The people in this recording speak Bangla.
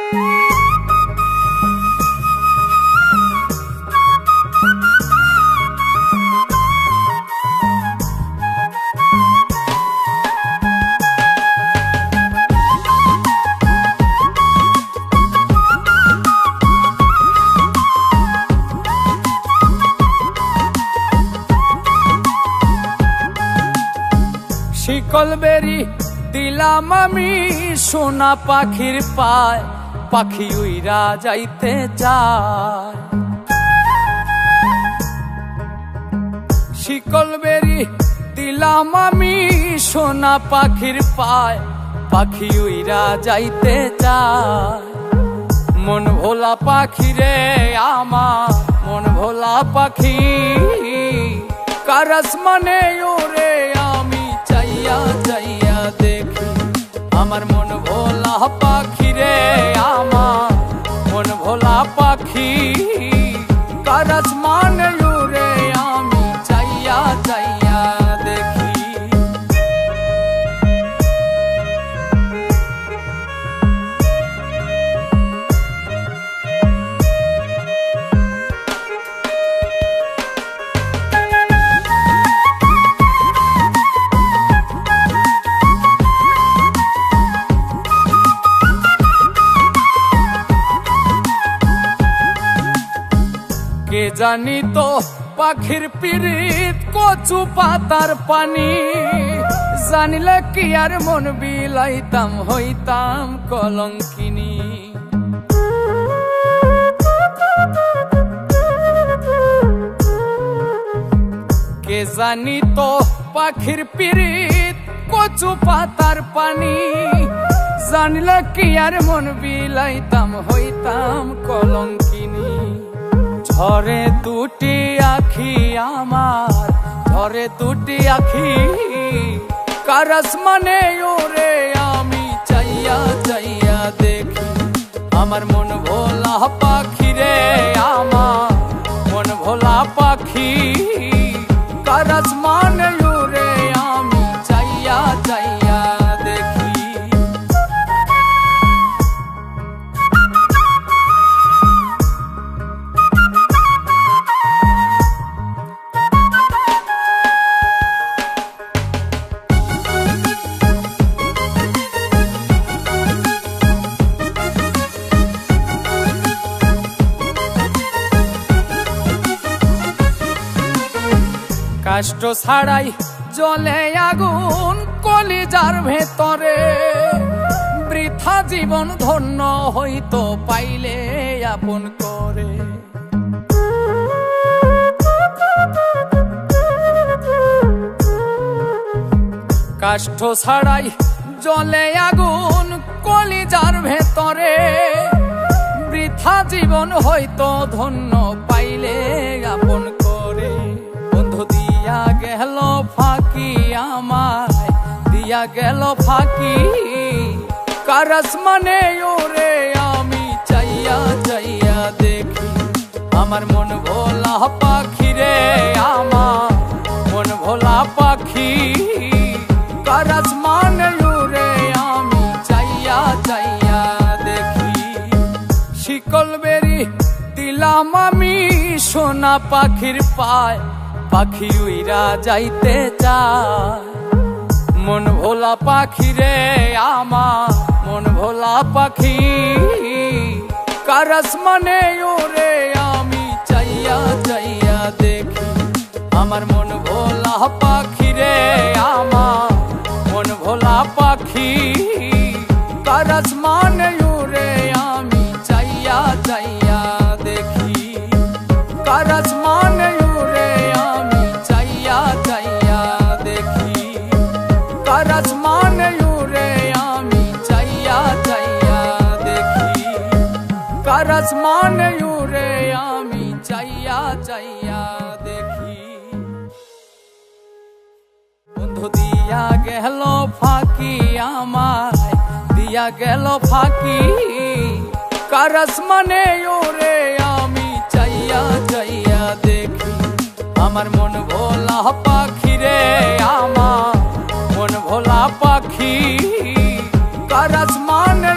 শিকল বেরি দিলাম আমি সোনা পাখির পায়, পাখি উইরা যাইতে চায়। শিকল বেরি দিলাম আমি সোনা পাখির পায়, পাখি উইরা যাইতে চায়। মন ভোলা পাখি রে আমার, মন ভোলা পাখি, কার আসমানে ওরে আমি চাইয়া চাইয়া দেখি। আমার মন ভোলা পাখি রে আমার, মন ভোলা পাখি, কার আসমানে ওরে আমি চাইয়া চাইয়া দেখি। কে জানি তো পাখির পিরিত কচু পাতার পানি, জানিলে কি আর মন বিলাইতাম হইতাম কলঙ্কিনী। কে জানি তো পাখির পিরিত কচু পাতার পানি, জানিলে কি আর মন বিলাইতাম হইতাম কলঙ্কিনী। ঝরে দুটি আখি আমার, ঝরে দুটি আখি, কার আসমানে ওরে আমি চাইয়া চাইয়া দেখি। আমার মন ভোলা পাখি রে আমার, মন ভোলা পাখি, কার আসমানে ওরে আমি চাইয়া চাইয়া দেখি। কষ্ট ছাড়াই জ্বলে আগুন কলিজার ভেতরে, বৃথা জীবন ধন্য হইতো পাইলে আপন করে। কষ্ট ছাড়াই জ্বলে আগুন কলিজার ভেতরে, বৃথা জীবন হইতো ধন্য পাইলে আপন করে। বন্ধু দিয়া গেল ফাঁকি আমায়, দিয়া গেল ফাঁকি, কার আসমানে ওরে আমি চাইয়া চাইয়া দেখি। আমার মন ভোলা পাখি রে আমার, মন ভোলা পাখি, কার আসমানে ওরে আমি চাইয়া চাইয়া দেখি। শিকল বেরি দিলাম আমি সোনা পাখির পায়, পাখি উইরা যাইতে চায়। মন ভোলা পাখি রে আমার, মন ভোলা পাখি, কার আসমানে ওরে আমি চাইয়া চাইয়া দেখি। আমার মন ভোলা পাখি রে আমার, মন ভোলা পাখি, কার আসমানে ওরে আমি চাইয়া চাইয়া দেখি। কার আসমানে ওরে আমি চাইয়া চাইয়া দেখি। কার আসমানে ওরে আমি চাইয়া চাইয়া দেখি। কার আসমানে ওরে আমি চাইয়া চাইয়া দেখি। বন্ধু দিয়া গেল ফাঁকি আমায়, দিয়া গেল ফাঁকি, কার আসমানে ওরে আমি চাইয়া চাইয়া দেখি। আমার মন ভোলা পাখি রে আমার, মন ভোলা পাখি, কার আসমানে